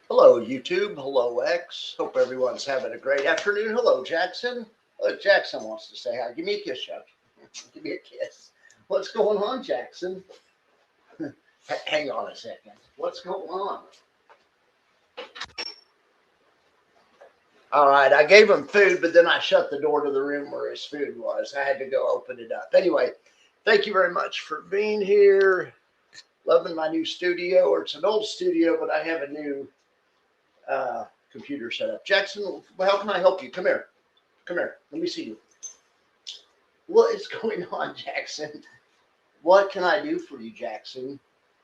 Hello, YouTube. Hello, X. Hope everyone's having a great afternoon. Hello, Jackson. Look, Jackson wants to say hi. Give me a kiss, Chuck. Give me a kiss. What's going on, Jackson? Hang on a second. What's going on? All right, I gave him food, but then I shut the door to the room where his food was. I had to go open it up. Anyway, thank you very much for being here. Loving my new studio, or it's an old studio, but I have a new computer set up. Jackson, how can I help you? Come here. Come here. Let me see you. What is going on, Jackson? What can I do for you, Jackson?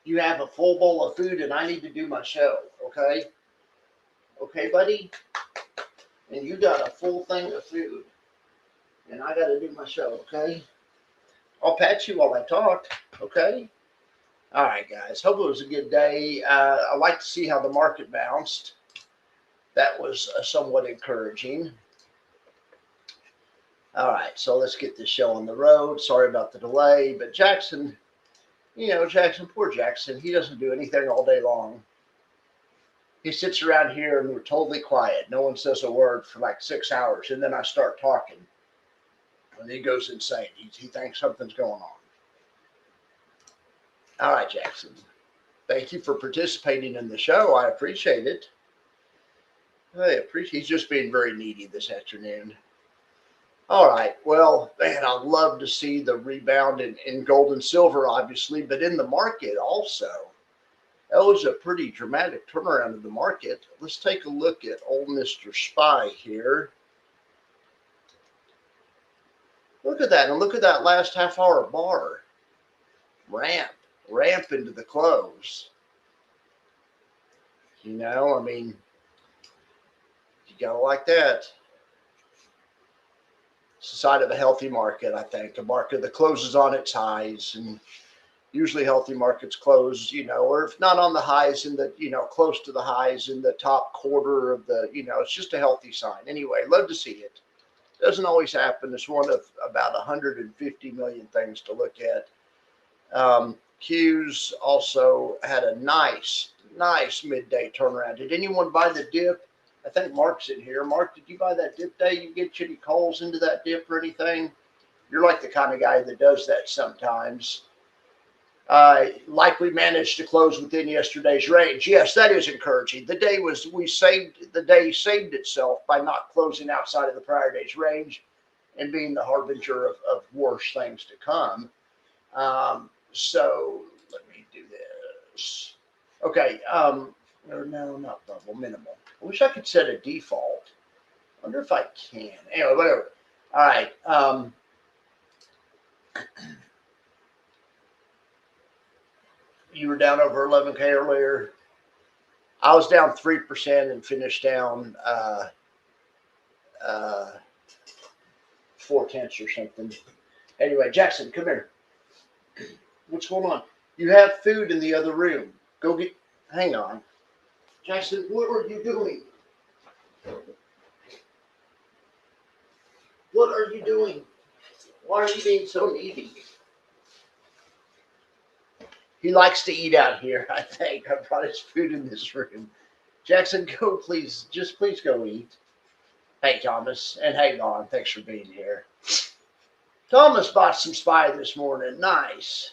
You have a full bowl of food and I need to do my show, okay? Okay, buddy? And you got a full thing of food and I got to do my show, okay? I'll pat you while I talk, okay? All right, guys. Hope it was a good day. I like to see how the market bounced. That was somewhat encouraging. All right, so let's get this show on the road. Sorry about the delay, but Jackson, poor Jackson, he doesn't do anything all day long. He sits around here and we're totally quiet. No one says a word for like 6 hours, and then I start talking, and he goes insane. He thinks something's going on. All right, Jackson. Thank you for participating in the show. I appreciate it. He's just being very needy this afternoon. All right. Well, man, I'd love to see the rebound in gold and silver, obviously, but in the market also. That was a pretty dramatic turnaround in the market. Let's take a look at old Mr. Spy here. Look at that. And look at that last half hour bar. Ramp into the close. You gotta like that. It's the sign of a healthy market, I think. A market that closes on its highs, and usually healthy markets close, or if not on the highs, in the, close to the highs in the top quarter of the, it's just a healthy sign. Anyway, love to see it. Doesn't always happen. It's one of about 150 million things to look at. Q's also had a nice midday turnaround. Did anyone buy the dip? I think Mark's in here. Mark, did you buy that dip day? You get any calls into that dip or anything? You're like the kind of guy that does that sometimes. Like we managed to close within yesterday's range. Yes, that is encouraging. The day saved itself by not closing outside of the prior day's range and being the harbinger of worse things to come. So let me do this. Okay. No, not bubble, minimal. I wish I could set a default. I wonder if I can. Anyway, whatever. All right. You were down over 11K earlier. I was down 3% and finished down 4/10 or something. Anyway, Jackson, come here. What's going on? You have food in the other room. Go get. Hang on. Jackson, what are you doing? What are you doing? Why are you being so needy? He likes to eat out here, I think. I brought his food in this room. Jackson, go please. Just please go eat. Hey, Thomas. And hey, Don. Thanks for being here. Thomas bought some Spy this morning. Nice.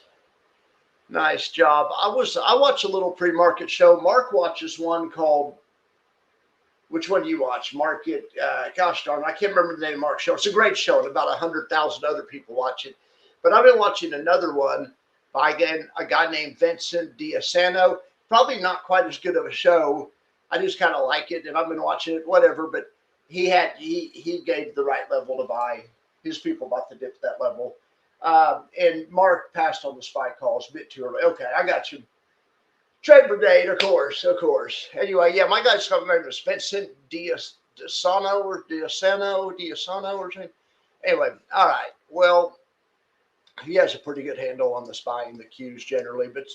Nice job. I watch a little pre-market show. Mark watches one called, which one do you watch? Market, gosh darn, I can't remember the name of Mark's show. It's a great show, and about 100,000 other people watch it. But I've been watching another one by a guy named Vincent Diasano. Probably not quite as good of a show. I just kind of like it, and I've been watching it, whatever. But he gave the right level to buy. His people bought the dip at that level. And Mark passed on the Spy calls a bit too early. Okay, I got you. Trade Brigade, of course. Anyway, yeah, my guy's name was Vincent Diasano or something. Anyway, all right. Well, he has a pretty good handle on the Spy and the Qs generally, but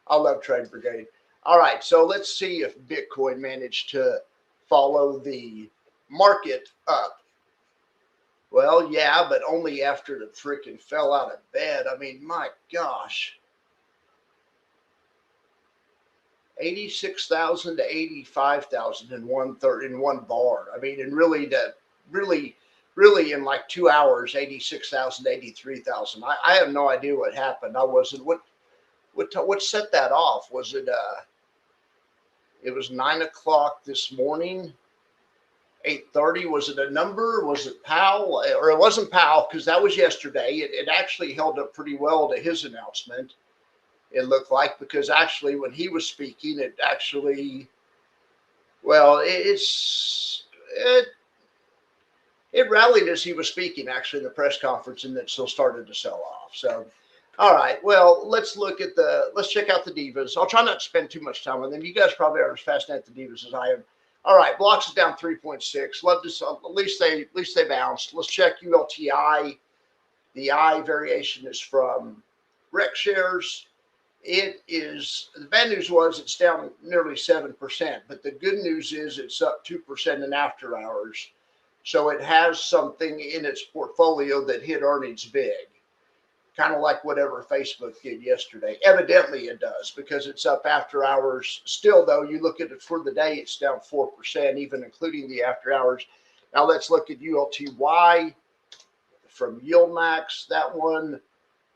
I love Trade Brigade. All right, so let's see if Bitcoin managed to follow the market up. Well, yeah, but only after the freaking fell out of bed. I mean, my gosh. 86,000 to 85,000 in one bar. I mean, and really in like 2 hours, 86,000, 83,000. I have no idea what happened. I wasn't what set that off? Was it it was 9 o'clock this morning, 8:30. Was it a number? Was it Powell? Or it wasn't Powell because that was yesterday. It actually held up pretty well to his announcement. It looked like because actually when he was speaking, it actually well, it rallied as he was speaking actually in the press conference, and then still started to sell off. So, all right, well, let's check out the divas. I'll try not to spend too much time on them. You guys probably are as fascinated with the divas as I am. All right, blocks is down 3.6. Love to at least they bounced. Let's check ULTI. The I variation is from rec shares. It is the bad news was it's down nearly 7%, but the good news is it's up 2% in after hours. So it has something in its portfolio that hit earnings big, kind of like whatever Facebook did yesterday. Evidently it does because it's up after hours. Still, though, you look at it for the day, it's down 4%, even including the after hours. Now let's look at ULTY from YieldMax. That one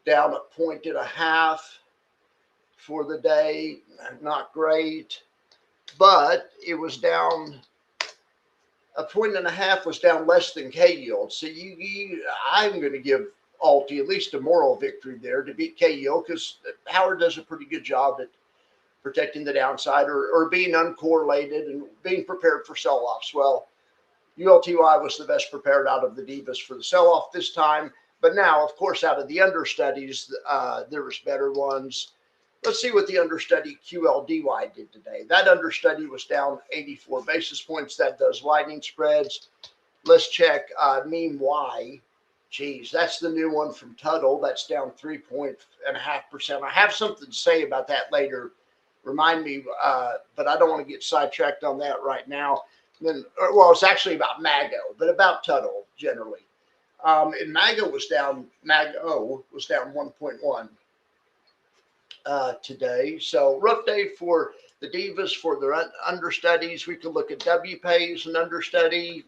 down 1.5 for the day. Not great, but it was down. 1.5 was down less than K yield. So I'm going to give Alti at least a moral victory there to beat K yield because Howard does a pretty good job at protecting the downside or being uncorrelated and being prepared for sell-offs. Well, ULTY was the best prepared out of the divas for the sell-off this time. But now, of course, out of the understudies, there was better ones. Let's see what the understudy QLDY did today. That understudy was down 84 basis points. That does widening spreads. Let's check meme Y. Geez, that's the new one from Tuttle. That's down 3.5%. I have something to say about that later. Remind me, but I don't want to get sidetracked on that right now. Then, well, it's actually about Mago, but about Tuttle generally. And Mago was down 1.1. Today. So rough day for the divas for their understudies. We could look at WPay as an understudy.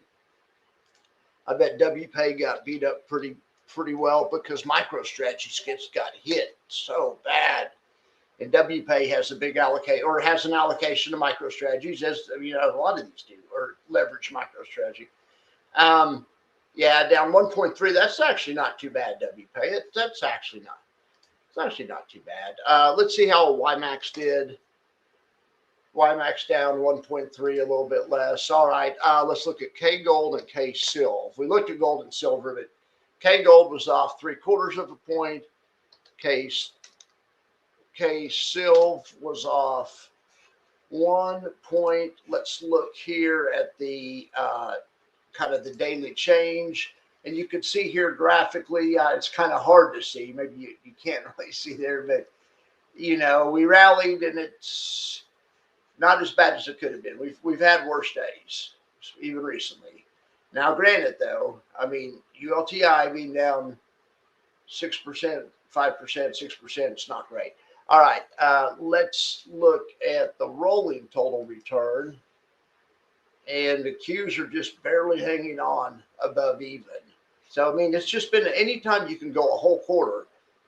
I bet WPay got beat up pretty well because MicroStrategy got hit so bad. And WPay has a big allocate or has an allocation to MicroStrategies, as you know, a lot of these do, or leverage MicroStrategy. Yeah, down 1.3. That's actually not too bad, WPay. It's actually not too bad. Let's see how YMAX did. YMAX down 1.3, a little bit less. All right, let's look at K Gold and K Silv. We looked at gold and silver, but K Gold was off 0.75 of a point. K Silv was off 1 point. Let's look here at the kind of the daily change. And you can see here graphically, it's kind of hard to see. Maybe you can't really see there, but, you know, we rallied and it's not as bad as it could have been. We've had worse days, even recently. Now, granted, though, I mean, ULTI being down 6%, 5%, 6%, it's not great. All right, let's look at the rolling total return. And the Qs are just barely hanging on above even. So, I mean, it's just been anytime you can go a whole quarter,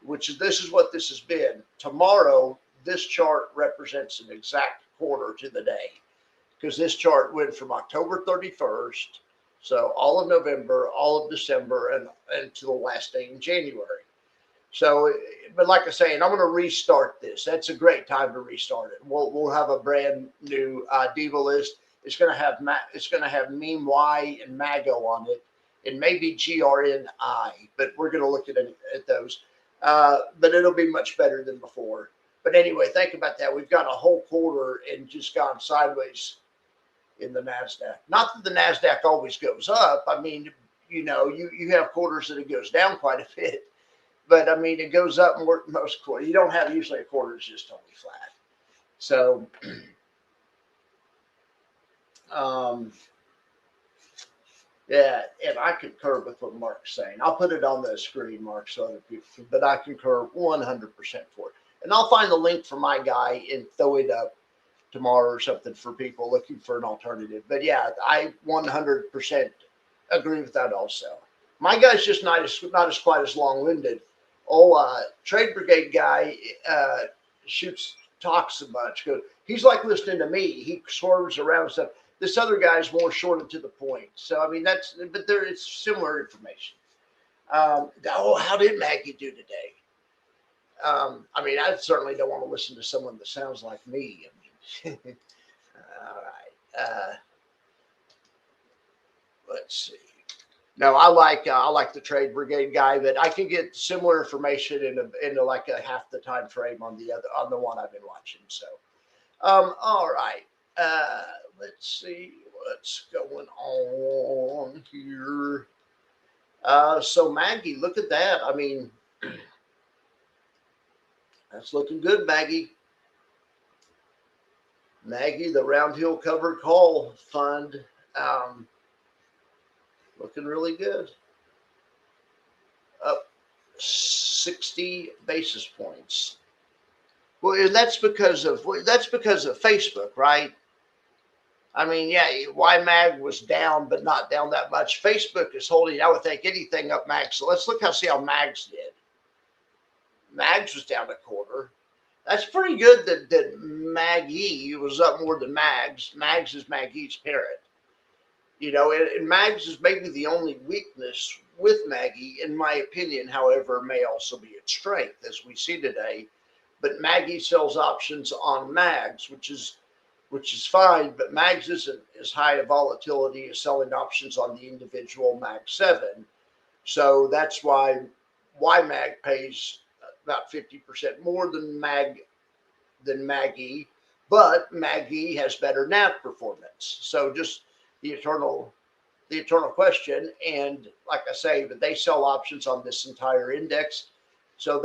this is what this has been. Tomorrow, this chart represents an exact quarter to the day because this chart went from October 31st, so all of November, all of December, and to the last day in January. So, but like I say, and I'm going to restart this. That's a great time to restart it. We'll have a brand new diva list. It's going to have meme Y and Mago on it. And maybe GRNI, but we're going to look at those. But it'll be much better than before. But anyway, think about that. We've got a whole quarter and just gone sideways in the NASDAQ. Not that the NASDAQ always goes up. I mean, you know, you have quarters that it goes down quite a bit. But, I mean, it goes up more most quarters. You don't have usually a quarter that's just totally flat. So, yeah, and I concur with what Mark's saying. I'll put it on the screen, Mark, so other people can, but I concur 100% for it. And I'll find the link for my guy and throw it up tomorrow or something for people looking for an alternative. But yeah, I 100% agree with that also. My guy's just not as quite as long winded. Trade Brigade guy talks a bunch. He's like listening to me. He swerves around and stuff. This other guy's more short and to the point. So I mean but it's similar information. How did Maggie do today? I mean, I certainly don't want to listen to someone that sounds like me. I mean, all right. Let's see. No, I like the Trade Brigade guy, but I can get similar information into like a half the time frame on the one I've been watching. So, all right. Let's see what's going on here. So Maggie, look at that. I mean, that's looking good, Maggie. Maggie, the Round Hill Covered Call Fund, looking really good. Up 60 basis points. Well, and that's because of Facebook, right? I mean, yeah, YMAG was down, but not down that much. Facebook is holding, I would think, anything up MAG. So let's see how MAGs did. MAGs was down a quarter. That's pretty good that Maggie was up more than Mags. Mags is Maggie's parent. You know, and Mags is maybe the only weakness with Maggie, in my opinion, however, may also be its strength, as we see today. But Maggie sells options on Mags, which is fine, but Mags isn't as high a volatility as selling options on the individual Mag 7. So that's why YMAG pays about 50% more than Maggie, but Maggie has better NAV performance. So just the eternal question. And like I say, but they sell options on this entire index. So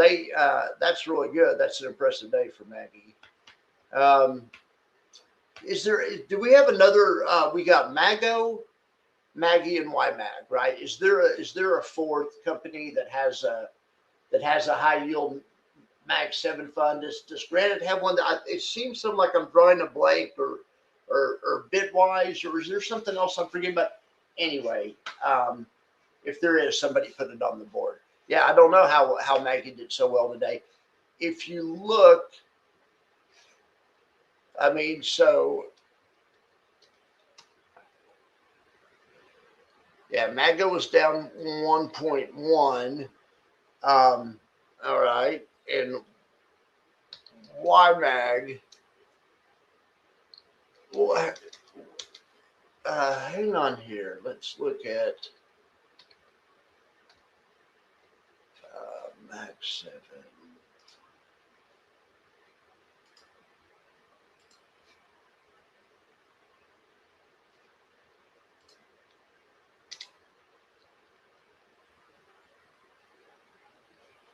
that's really good. That's an impressive day for Maggie. Do we have another? We got Mago, Maggie, and YMAG, right? Is there a fourth company that has a high yield Mag 7 fund? Does Granite have one? It seems something like I'm drawing a blank, or Bitwise, or is there something else I'm forgetting? But anyway, if there is, somebody put it on the board. Yeah, I don't know how Maggie did so well today. If you look, I mean, so yeah, Mago was down 1.1. All right, and YMAG. Well, hang on here. Let's look at Mag 7.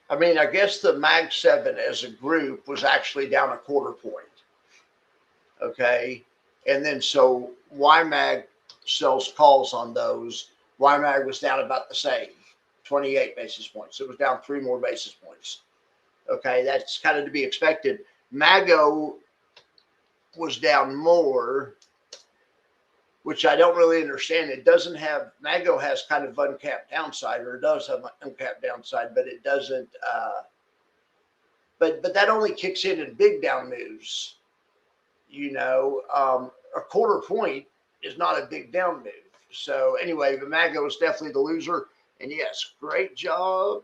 I mean, I guess the Mag 7 as a group was actually down a quarter point. Okay. And then so YMAG sells calls on those. YMAG was down about the same, 28 basis points. It was down 3 more basis points. Okay. That's kind of to be expected. Mago was down more, which I don't really understand. It doesn't have, Mago has kind of uncapped downside, or it does have uncapped downside, but it doesn't, but that only kicks in big down moves. You know, a quarter point is not a big down move. So anyway, the Mago is definitely the loser. And yes, great job,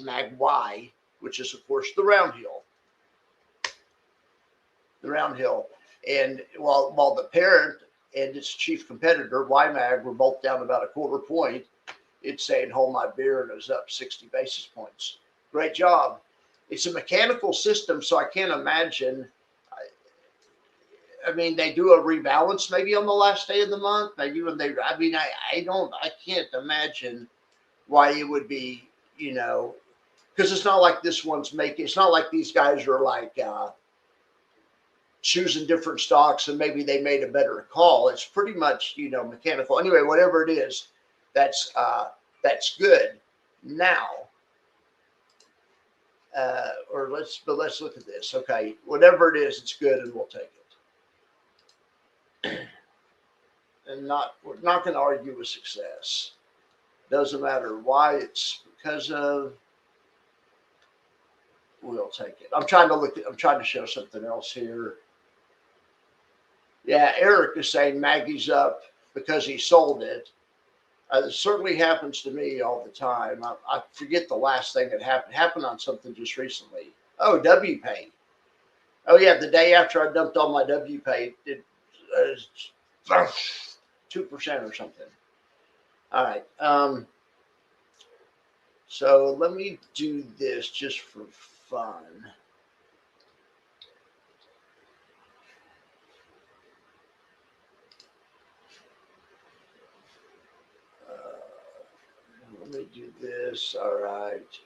Mag Y, which is of course the round hill. And while the parent and its chief competitor, YMAG, were both down about a quarter point, it's saying hold my beer, and it was up 60 basis points. Great job. It's a mechanical system, so I can't imagine. I mean, they do a rebalance maybe on the last day of the month. Maybe when they, I mean, I can't imagine why it would be, you know, because it's not like this one's making, it's not like these guys are like, choosing different stocks and maybe they made a better call. It's pretty much, you know, mechanical. Anyway, whatever it is, that's good. Now, But let's look at this. Okay, whatever it is, it's good, and we'll take it. And we're not going to argue with success. Doesn't matter why it's because of. We'll take it. I'm trying to show something else here. Yeah, Eric is saying Maggie's up because he sold it. It certainly happens to me all the time. I forget the last thing that happened on something just recently. Oh, WPay. Oh yeah, the day after I dumped all my WPay, it 2% or something. All right. So let me do this just for fun. Let me do this. All right.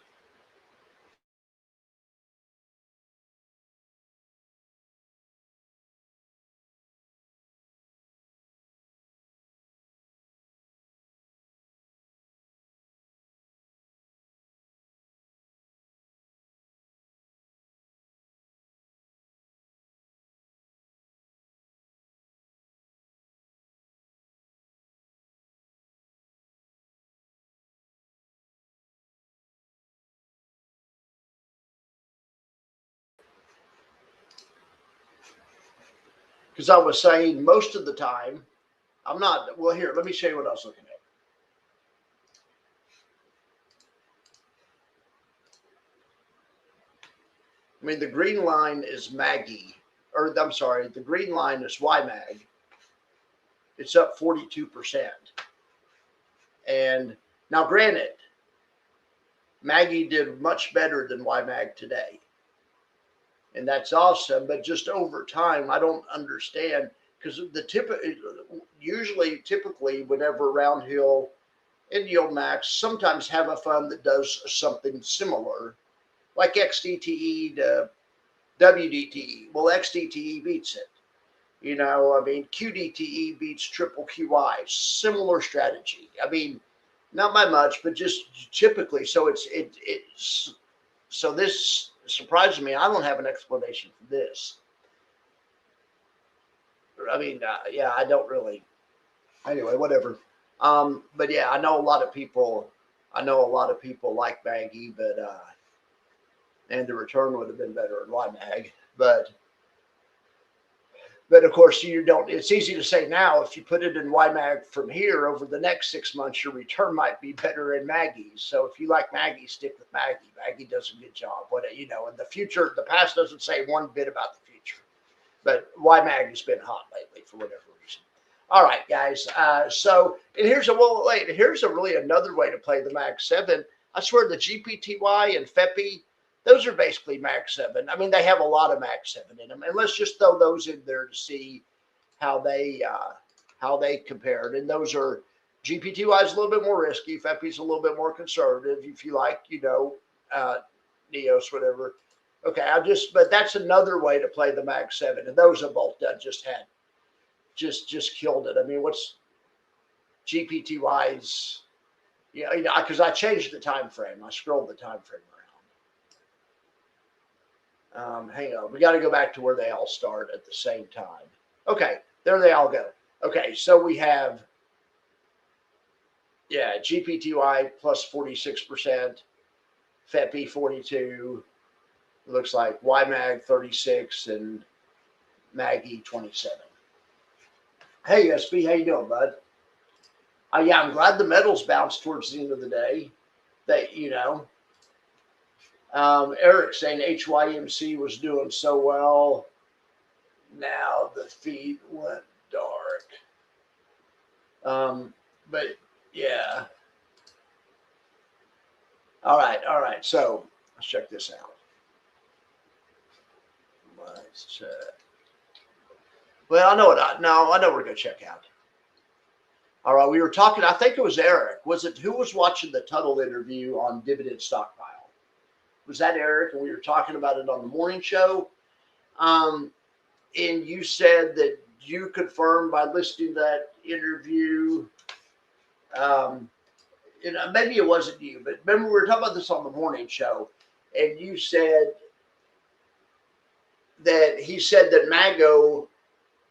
Because I was saying most of the time, I'm not. Well, here, let me show you what I was looking at. I mean, the green line is Maggie, or I'm sorry, the green line is YMAG. It's up 42%. And now, granted, Maggie did much better than YMAG today. And that's awesome. But just over time, I don't understand because typically, whenever Round Hill and Yield Max sometimes have a fund that does something similar, like XDTE to WDTE. Well, XDTE beats it. You know, I mean, QDTE beats triple QI. Similar strategy. I mean, not by much, but just typically. So it's so this surprises me. I don't have an explanation for this. I mean, yeah, I don't really. Anyway, whatever. But yeah, I know a lot of people. I know a lot of people like Maggie, but and the return would have been better in YMAG. But of course, you don't. It's easy to say now. If you put it in YMAG from here over the next 6 months, your return might be better in Maggie. So if you like Maggie, stick with Maggie. Maggie does a good job. In the future, the past doesn't say one bit about the future. But YMAG has been hot lately for whatever reason. All right, guys. Here's really another way to play the Mag 7. I swear the GPTY and FEPI, those are basically Mag 7. I mean, they have a lot of Mag 7 in them. And let's just throw those in there to see how they compared. And those are GPTY is a little bit more risky. FEPI is a little bit more conservative. If you like, Neos, whatever. Okay, but that's another way to play the Mag 7. And those have both done just killed it. I mean, what's GPTY's? Because I changed the time frame. I scrolled the time frame around. Hang on, we got to go back to where they all start at the same time. Okay, there they all go. Okay, so we have GPTY plus 46%, FEPI 42. It looks like YMAG 36 and Maggie 27. Hey, SB, how you doing, bud? Yeah, I'm glad the metals bounced towards the end of the day. Eric saying HYMC was doing so well. Now the feed went dark. But yeah. All right. So let's check this out. Let's check. Well, I know we're going to check out. All right, we were talking, I think it was Eric. Who was watching the Tuttle interview on dividend stockpile? Was that Eric? And we were talking about it on the morning show. And you said that you confirmed by listening to that interview. Maybe it wasn't you, but remember we were talking about this on the morning show. and you said that he said that Mago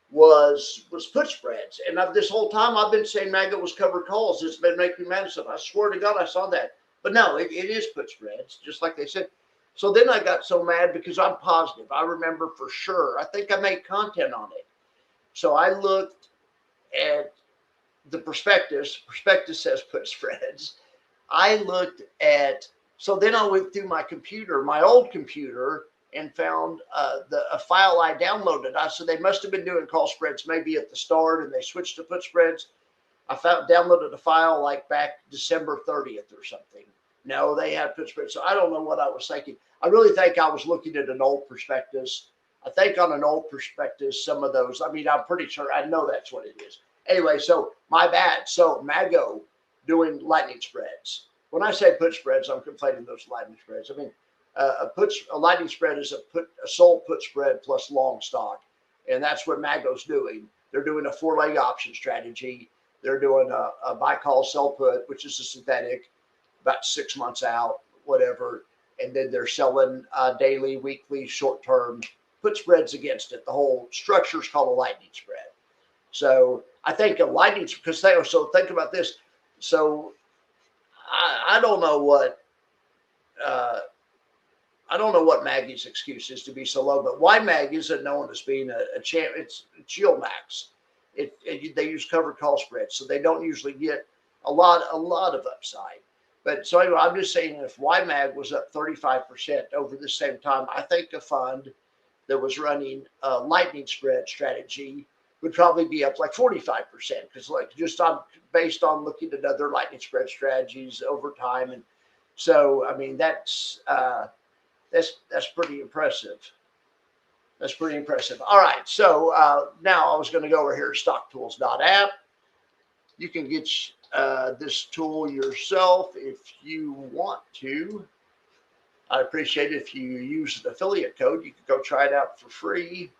was put spreads, and this whole time I've been saying Mago was covered calls. It's been making me mad. So I swear to God I saw that, but no, it is put spreads, just like they said. So then I got so mad because I'm positive. I remember for sure. I think I made content on it. So I looked at the prospectus. Prospectus says put spreads. I looked at, so then I went through my computer, my old computer, and found a file I downloaded. So they must have been doing call spreads maybe at the start, and they switched to put spreads. I downloaded a file like back December 30th or something. No, they had put spreads. So I don't know what I was thinking. I really think I was looking at an old prospectus. I think on an old prospectus, some of those, I mean, I'm pretty sure, I know that's what it is. Anyway, so my bad. So Mago doing lightning spreads. When I say put spreads, I'm conflating those lightning spreads. I mean, a lightning spread is a sold put spread plus long stock, and that's what Mago's doing. They're doing a 4-leg option strategy. They're doing a buy call sell put, which is a synthetic, about 6 months out, whatever, and then they're selling daily, weekly, short term put spreads against it. The whole structure is called a lightning spread. So I think a lightning, because so think about this. So I don't know what Maggie's excuse is to be so low, but why Mag isn't known as being a champ? It's yield max. They use covered call spreads, so they don't usually get a lot of upside. But so anyway, I'm just saying if YMAG was up 35% over the same time, I think a fund that was running a lightning spread strategy would probably be up like 45%, because like just based on looking at other lightning spread strategies over time. And so I mean that's pretty impressive. That's pretty impressive. All right, so now I was going to go over here to stocktools.app. You can get this tool yourself if you want to. I'd appreciate it if you use the affiliate code. You can go try it out for free.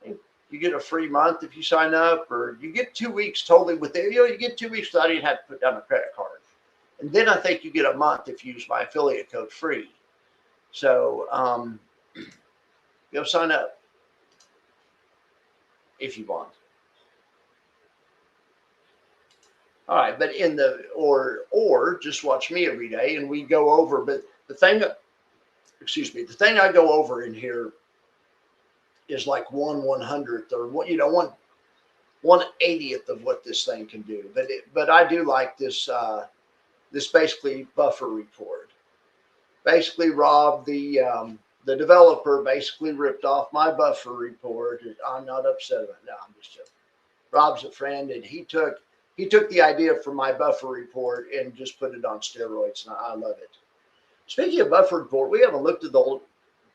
You get a free month if you sign up, or you get 2 weeks totally with it. You get 2 weeks without even having to put down a credit card. And then I think you get a month if you use my affiliate code free. So go sign up if you want. All right, but in the or just watch me every day and we go over. But the thing I go over in here is like 1/100th or what, 1/80th of what this thing can do. But I do like this this basically buffer report. Basically, Rob, the developer, basically ripped off my buffer report. I'm not upset about it. No, I'm just joking. Rob's a friend, and he took the idea from my buffer report and just put it on steroids, and I love it. Speaking of buffer report, we haven't looked at the old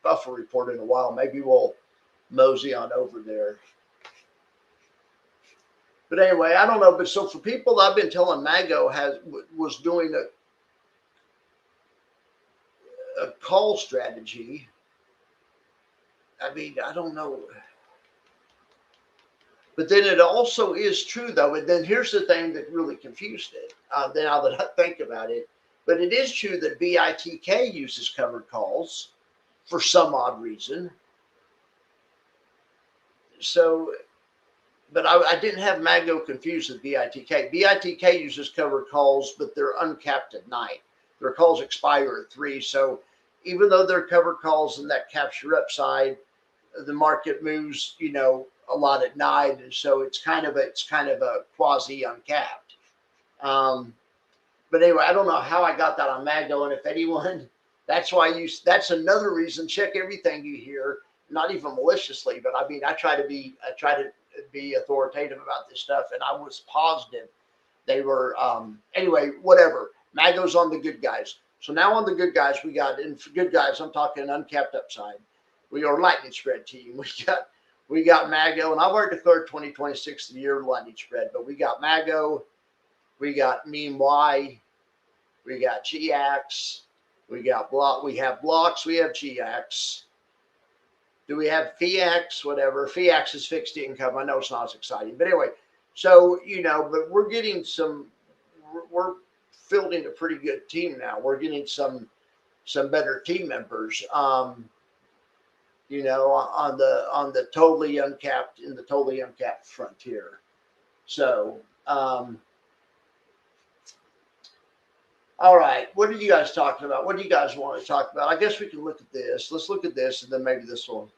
buffer report in a while. Maybe we'll mosey on over there. But anyway, I don't know. But so for people, I've been telling Mago was doing a call strategy. I mean, I don't know. But then it also is true, though. And then here's the thing that really confused it, now that I think about it. But it is true that BITK uses covered calls for some odd reason. So, but I didn't have Mago confused with BITK. BITK uses covered calls, but they're uncapped at night. Their calls expire at 3. So even though they're covered calls and that caps your upside, the market moves, a lot at night, and so it's kind of a quasi uncapped. But anyway, I don't know how I got that on Mago, and if anyone, that's another reason. Check everything you hear, not even maliciously, but I mean, I try to be authoritative about this stuff, and I was positive they were. Anyway, whatever. Mago's on the good guys. So now on the good guys, we got, and for good guys, I'm talking uncapped upside. We are lightning spread team. We got Mago, and I've already declared 2026 the year of lightning spread, but we got Mago, we got Meme Y, we got GX, we got Block, we have Blocks, we have GX. Do we have FIAX? Whatever. FIAX is fixed income. I know it's not as exciting, but anyway, so, but we're getting we're fielding a pretty good team now. We're getting some some better team members. You know, on the totally uncapped in the totally uncapped frontier. So, all right, what are you guys talking about? What do you guys want to talk about? I guess we can look at this. Let's look at this, and then maybe this will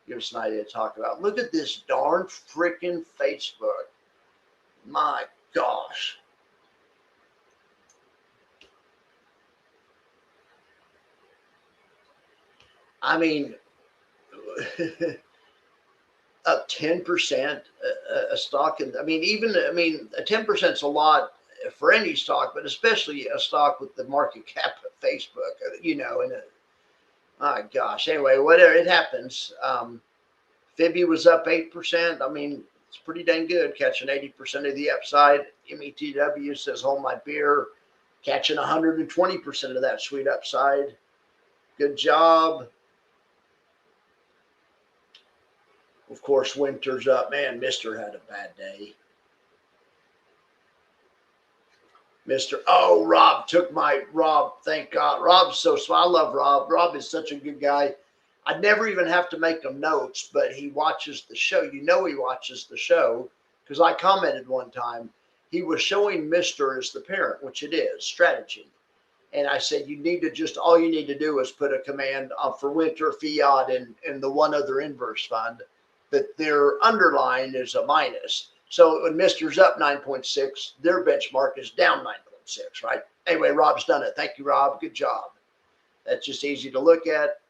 give us an idea to talk about. Look at this darn freaking Facebook. My gosh. I mean, up 10% a stock. And I mean, I mean, 10% is a lot for any stock, but especially a stock with the market cap of Facebook, you know, and my gosh. Anyway, whatever, it happens. Fibby was up 8%. I mean, it's pretty dang good, catching 80% of the upside. METW says, hold my beer, catching 120% of that sweet upside. Good job. Of course, Winter's up. Man, Mr. had a bad day. Rob took Rob, thank God. Rob's so smart. I love Rob. Rob is such a good guy. I'd never even have to make him notes, but he watches the show. You know he watches the show because I commented one time. He was showing Mr. as the parent, which it is, strategy. And I said, all you need to do is put a command for Winter, Fiat, and the one other inverse fund that their underlying is a minus. So when Mr.'s up 9.6, their benchmark is down 9.6, right? Anyway, Rob's done it. Thank you, Rob. Good job. That's just easy to look at.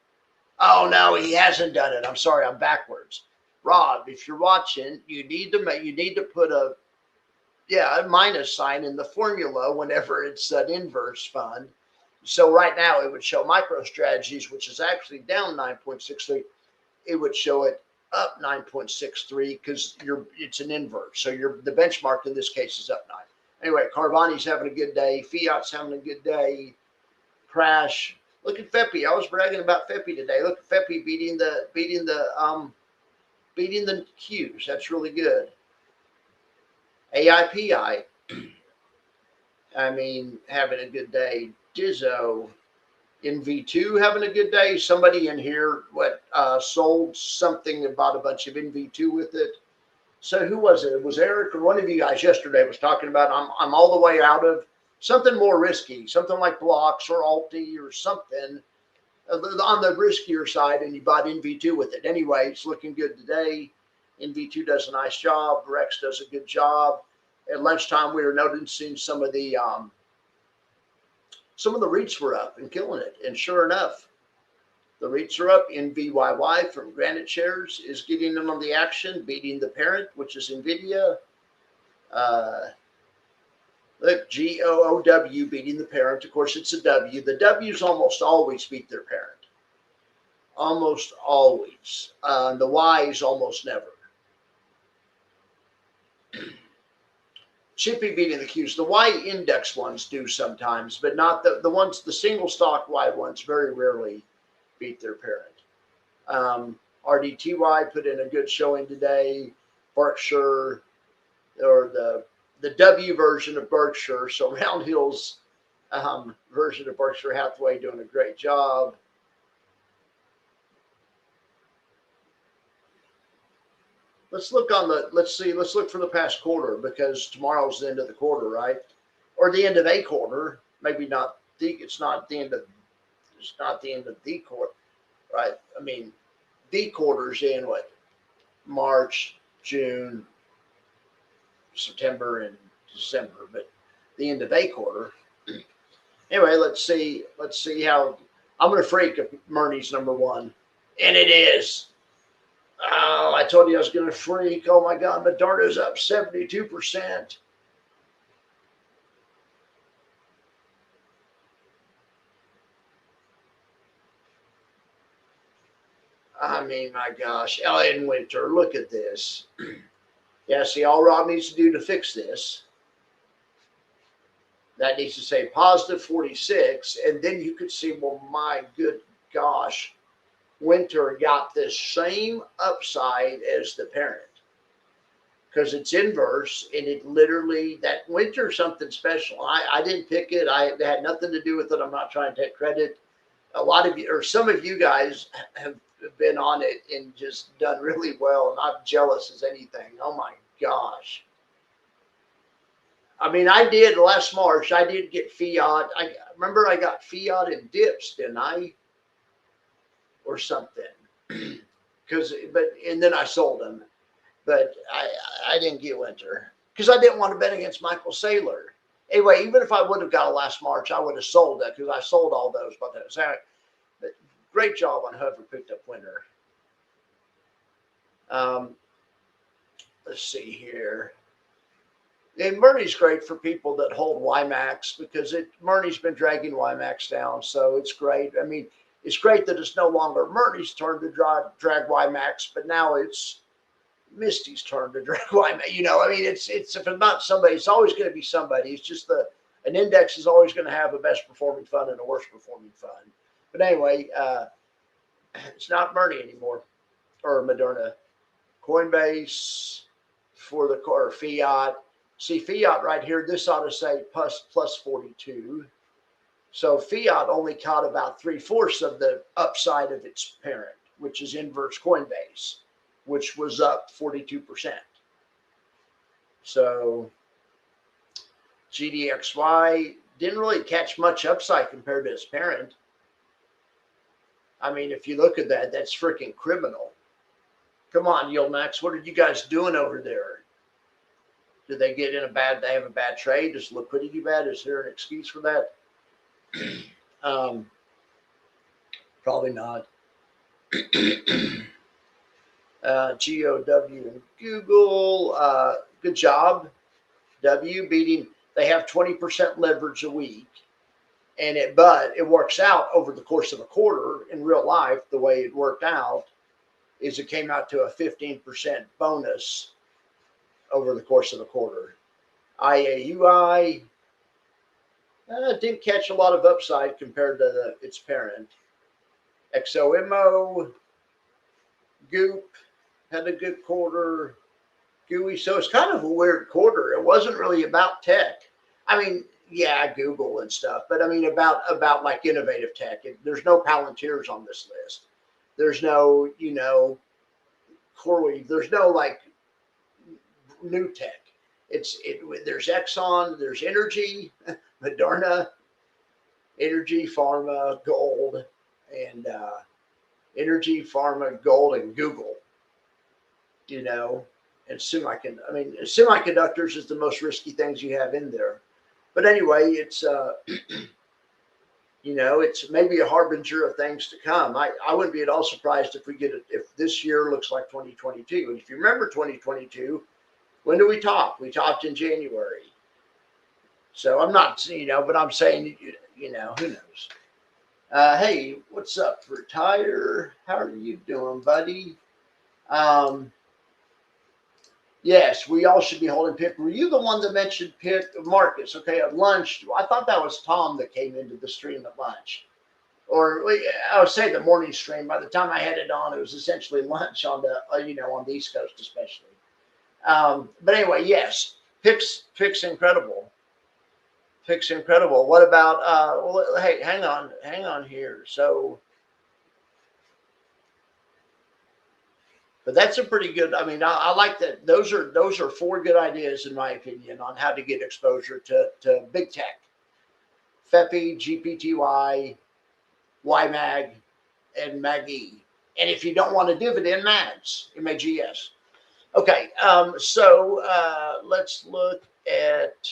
Oh, no, he hasn't done it. I'm sorry, I'm backwards. Rob, if you're watching, you need to put a minus sign in the formula whenever it's an inverse fund. So right now it would show MicroStrategies, which is actually down 9.63. It would show it up 9.63 because it's an inverse. So the benchmark in this case is up 9. Anyway, Carvani's having a good day. Fiat's having a good day. Crash. Look at Feppy. I was bragging about Feppy today. Look at Feppy beating the Qs. That's really good. AIPI. I mean, having a good day. Dizzo. NV2 having a good day. Somebody in here sold something about a bunch of NV2 with it. So who was it? It was Eric or one of you guys yesterday was talking about I'm all the way out of something more risky, something like blocks or Alti or something on the riskier side, and you bought NV2 with it. Anyway, it's looking good today. NV2 does a nice job. Rex does a good job. At lunchtime, we were noticing some of the REITs were up and killing it. And sure enough, the REITs are up. NVYY from Granite Shares is getting them on the action, beating the parent, which is NVIDIA. Look, GOOW beating the parent. Of course, it's a W. The W's almost always beat their parent. Almost always. The Y's almost never. Chippy beating the Qs. The Y index ones do sometimes, but not the ones, the single stock Y ones very rarely beat their parent. RDTY put in a good showing today. Berkshire, or the W version of Berkshire, so Round Hill's version of Berkshire Hathaway doing a great job. Let's look for the past quarter, because tomorrow's the end of the quarter, right? Or the end of a quarter. Maybe not it's not the end of the quarter, right? I mean, the quarter's in what? March, June, September, and December, but the end of a quarter. Anyway, let's see how I'm gonna freak if Murney's number one. And it is. Oh, I told you I was going to freak. Oh, my God. Moderna's up 72%. I mean, my gosh. Ellen Winter, look at this. Yeah, see, all Rob needs to do to fix this, that needs to say positive 46. And then you could see, well, my good gosh, Winter got this same upside as the parent, because it's inverse, and it literally, that Winter something special. I didn't pick it. It had nothing to do with it. I'm not trying to take credit. a lot of you, or some of you guys have been on it and just done really well. And I'm jealous as anything. Oh my gosh. I mean, I did last March. I did get fiat. I remember I got fiat and dips, didn't I? Or something. And then I sold them. But I didn't get winter because I didn't want to bet against Michael Saylor. Anyway, even if I would have got a last March, I would have sold it because I sold all those by those. But great job on whoever picked up winter. Let's see here. And Murray's great for people that hold YMAX because Murray's been dragging YMAX down, so it's great. I mean, it's great that it's no longer Murray's turn to drag YMAX, but now it's Misty's turn to drag YMAX. You know, I mean, it's if it's not somebody, it's always going to be somebody. It's just an index is always going to have a best performing fund and a worst performing fund. But anyway, it's not Murray anymore or Moderna. Coinbase for the or fiat. See, fiat right here, this ought to say plus 42. So fiat only caught about 3/4 of the upside of its parent, which is inverse Coinbase, which was up 42%. So GDXY didn't really catch much upside compared to its parent. I mean, if you look at that, that's freaking criminal. Come on, YieldMax, what are you guys doing over there? Did they get in they have a bad trade? Is liquidity bad? Is there an excuse for that? Probably not. GOW and Google, good job. W beating, they have 20% leverage a week. But it works out over the course of a quarter in real life. The way it worked out is it came out to a 15% bonus over the course of a quarter. IAUI didn't catch a lot of upside compared to its parent. XOMO, Goop had a good quarter. GUI, so it's kind of a weird quarter. It wasn't really about tech. I mean, yeah, Google and stuff, but I mean about like innovative tech. There's no Palantirs on this list. There's no, CoreWeave. There's no like new tech. There's Exxon, there's energy, Moderna, energy, pharma, gold, and energy, pharma, gold, and Google. And semiconductors is the most risky things you have in there. But anyway, it's it's maybe a harbinger of things to come. I wouldn't be at all surprised if we get it, if this year looks like 2022. And if you remember 2022, when did we talk? We talked in January. So I'm not, but I'm saying, who knows? Hey, what's up, Retire? How are you doing, buddy? Yes, we all should be holding PIC. Were you the one that mentioned PIC? Marcus, okay, at lunch. I thought that was Tom that came into the stream at lunch. Or I would say the morning stream. By the time I had it on, it was essentially lunch on the, on the East Coast especially. But anyway, yes, PIC's incredible. PIC's incredible. What about, hey, hang on here. So, but that's a pretty good, I like that. Those are 4 good ideas, in my opinion, on how to get exposure to big tech. FEPI, GPTY, YMAG, and MAG-E. And if you don't want a dividend, MAGS, MAGS. Okay, so let's look at,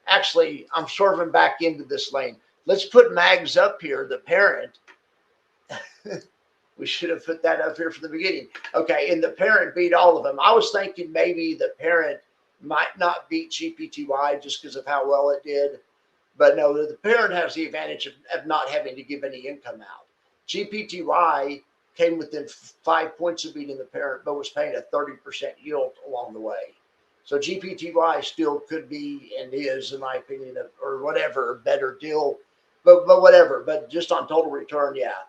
actually, I'm swerving back into this lane. Let's put MAGS up here, the parent. We should have put that up here from the beginning. Okay, and the parent beat all of them. I was thinking maybe the parent might not beat GPTY just because of how well it did. But no, the parent has the advantage of not having to give any income out. GPTY came within 5 points of beating the parent, but was paying a 30% yield along the way. So GPTY still could be and is, in my opinion, or whatever, a better deal. But whatever. But just on total return, yeah.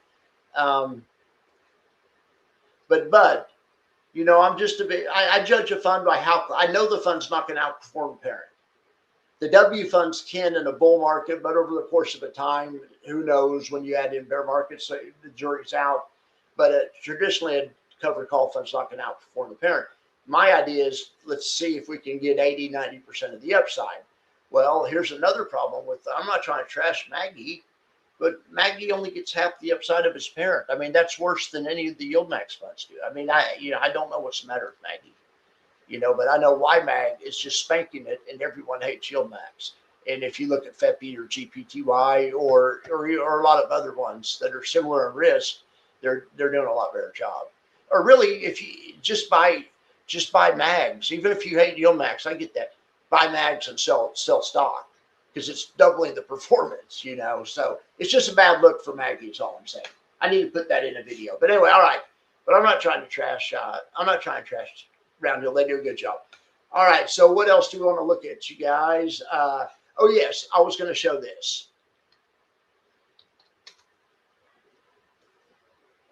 But I'm just a bit, I judge a fund by how, I know the fund's not going to outperform the parent. The W funds can in a bull market, but over the course of a time, who knows when you add in bear markets, so the jury's out. But traditionally, a covered call fund's not going to outperform the parent. My idea is let's see if we can get 80, 90% of the upside. Well, here's another problem with, I'm not trying to trash Maggie, but Maggie only gets half the upside of his parent. I mean, that's worse than any of the yield max funds do. I mean, I don't know what's the matter with Maggie. But I know YMAG is just spanking it, and everyone hates yield max. And if you look at FEPI or GPTY or a lot of other ones that are similar in risk, they're doing a lot better job. Or really, if you just buy mags, even if you hate yield max, I get that. Buy mags and sell stock because it's doubling the performance. So it's just a bad look for Maggie. Is all I'm saying. I need to put that in a video. But anyway, all right. But I'm not trying to trash. Round Hill. They do a good job. All right. So what else do we want to look at, you guys? Oh, yes. I was going to show this.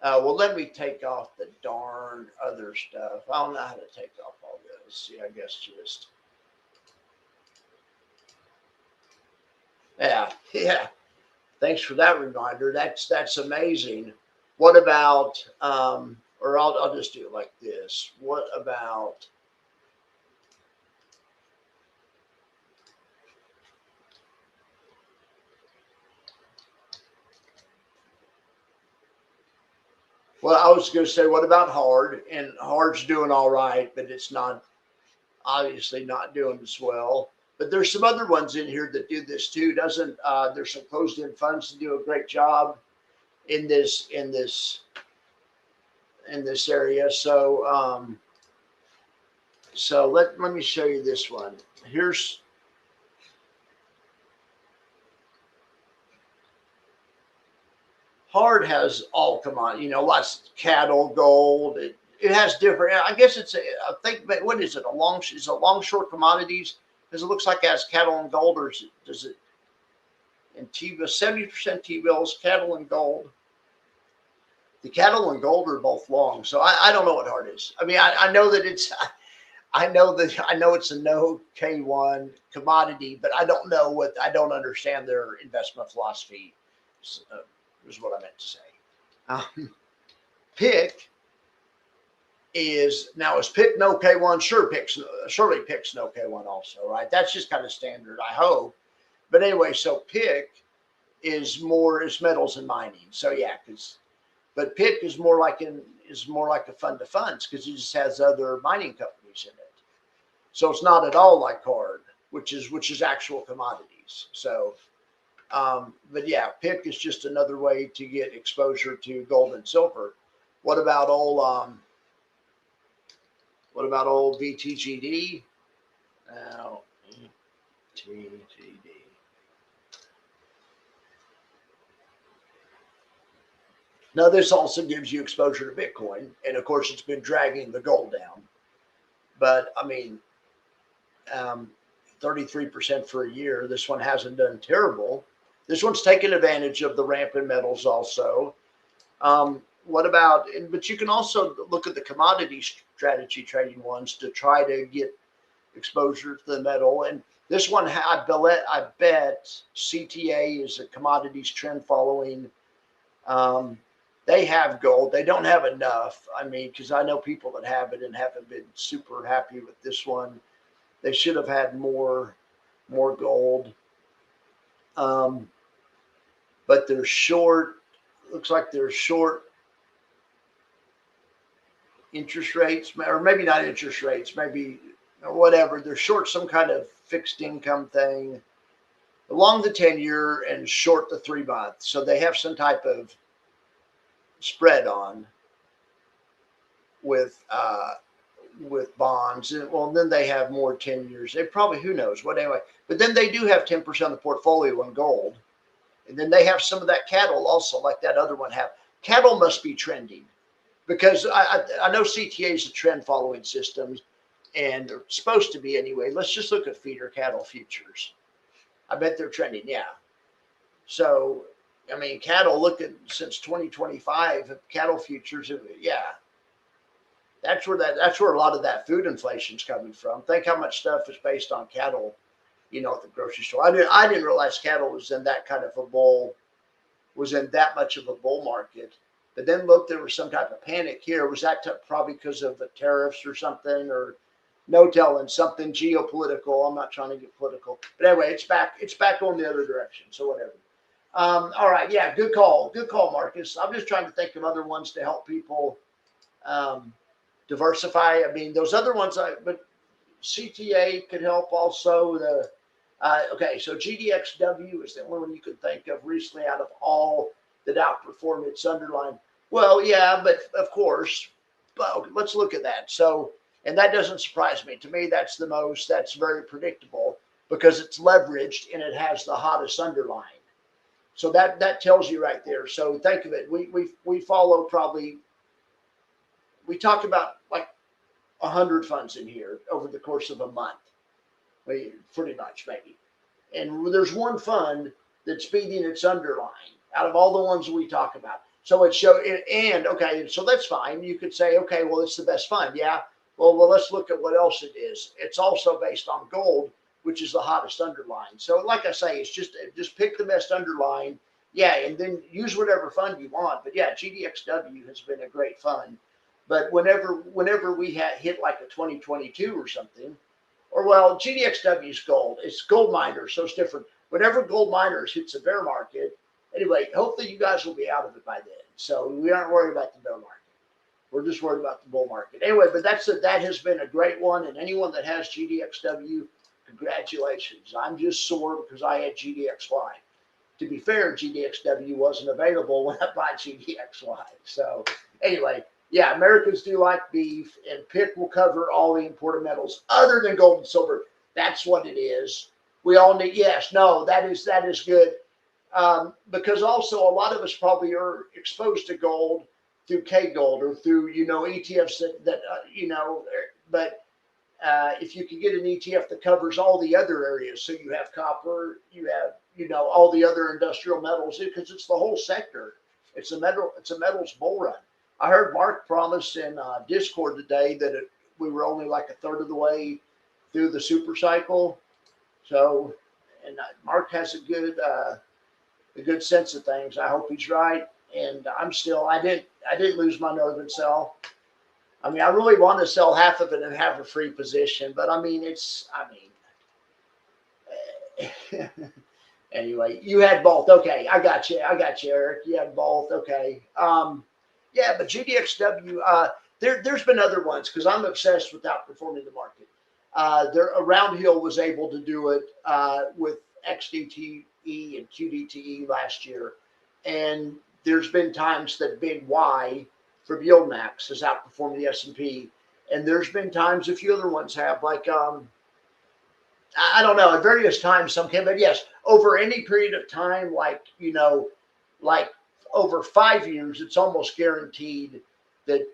Well, let me take off the darn other stuff. I don't know how to take off all this. See, I guess just. Yeah. Thanks for that reminder. That's amazing. What about, or I'll just do it like this. What about, well, I was going to say, what about hard? And hard's doing all right, but it's not, obviously not doing as well. But there's some other ones in here that do this too. There's some closed-end funds that do a great job in this area. So let me show you this one. Here's hard has all lots of cattle, gold. It has different. I guess I think, what is it? Is it long short commodities? Because it looks like it has cattle and gold, or does it? And T-bill, 70% T-bills, cattle and gold. The cattle and gold are both long, so I don't know what hard is. I mean, I know that it's. I know it's a no K1 commodity, but I don't understand their investment philosophy. Is what I meant to say. Pick is Pick no K1? Surely Pick's no K1 also, right? That's just kind of standard, I hope. But anyway, so Pick is metals and mining. So yeah, but Pick is more like a fund to funds because it just has other mining companies in it. So it's not at all like hard, which is actual commodities. So, but yeah, Pick is just another way to get exposure to gold and silver. What about old VTGD? VTGD. Now, this also gives you exposure to Bitcoin, and of course, it's been dragging the gold down. But I mean, 33% for a year. This one hasn't done terrible. This one's taken advantage of the ramp in metals also. What about? But you can also look at the commodity strategy trading ones to try to get exposure to the metal. And this one, I bet CTA is a commodities trend following. They have gold. They don't have enough. I mean, because I know people that have it and haven't been super happy with this one. They should have had more gold. But they're short. Looks like they're short interest rates, or maybe not interest rates, maybe whatever. They're short some kind of fixed income thing along the 10-year and short the 3-month. So they have some type of spread on with bonds. And well, then they have more 10 years. They probably, who knows what, anyway. But then they do have 10% of the portfolio in gold. And then they have some of that cattle also, like that other one have. Cattle must be trending because I know CTA is a trend following system, and they're supposed to be anyway. Let's just look at feeder cattle futures. I bet they're trending, yeah. So, I mean, cattle, look at since 2025, cattle futures, yeah. That's where a lot of that food inflation is coming from. Think how much stuff is based on cattle you know, at the grocery store. I didn't realize cattle was in that kind of a bull, was in that much of a bull market. But then look, there was some type of panic here. Was that probably because of the tariffs or something, or no telling, something geopolitical? I'm not trying to get political, but anyway, it's back. It's back on the other direction. So whatever. All right, yeah, good call, Marcus. I'm just trying to think of other ones to help people diversify. I mean, those other ones, but CTA could help also. Okay, so GDXW is the only one you could think of recently out of all that outperformed its underlying. Well, yeah, but of course, but let's look at that. So, and that doesn't surprise me. To me, that's very predictable because it's leveraged and it has the hottest underlying. So that tells you right there. So think of it. We follow probably, we talk about like 100 funds in here over the course of a month. Pretty much, maybe. And there's one fund that's beating its underlying out of all the ones we talk about. So and okay, so that's fine. You could say, okay, well, it's the best fund. Yeah. Well, let's look at what else it is. It's also based on gold, which is the hottest underlying. So like I say, it's just pick the best underlying. Yeah. And then use whatever fund you want. But yeah, GDXW has been a great fund. But whenever we hit like a 2022 or something, or well, GDXW is gold. It's gold miners, so it's different. Whenever gold miners hits a bear market, anyway, hopefully you guys will be out of it by then. So we aren't worried about the bear market. We're just worried about the bull market. Anyway, but that has been a great one. And anyone that has GDXW, congratulations. I'm just sore because I had GDXY. To be fair, GDXW wasn't available when I bought GDXY. So anyway, yeah, Americans do like beef, and PIC will cover all the imported metals other than gold and silver. That's what it is. We all need, yes, no, that is good. Because also a lot of us probably are exposed to gold through K Gold or through, ETFs but if you can get an ETF that covers all the other areas, so you have copper, you have, all the other industrial metals, because it's the whole sector. It's a metals bull run. I heard Mark promise in Discord today that we were only like a third of the way through the super cycle. So, and Mark has a good sense of things. I hope he's right. And I didn't lose my nerve and sell. I mean, I really want to sell half of it and have a free position, but anyway, you had both. Okay, I got you, Eric. You had both. Okay. Yeah, but GDXW, there's been other ones because I'm obsessed with outperforming the market. Roundhill was able to do it with XDTE and QDTE last year, and there's been times that Big Y from YieldMax has outperformed the S&P, and there's been times a few other ones have, like I don't know, at various times some can, but yes, over any period of time, like over 5 years, it's almost guaranteed that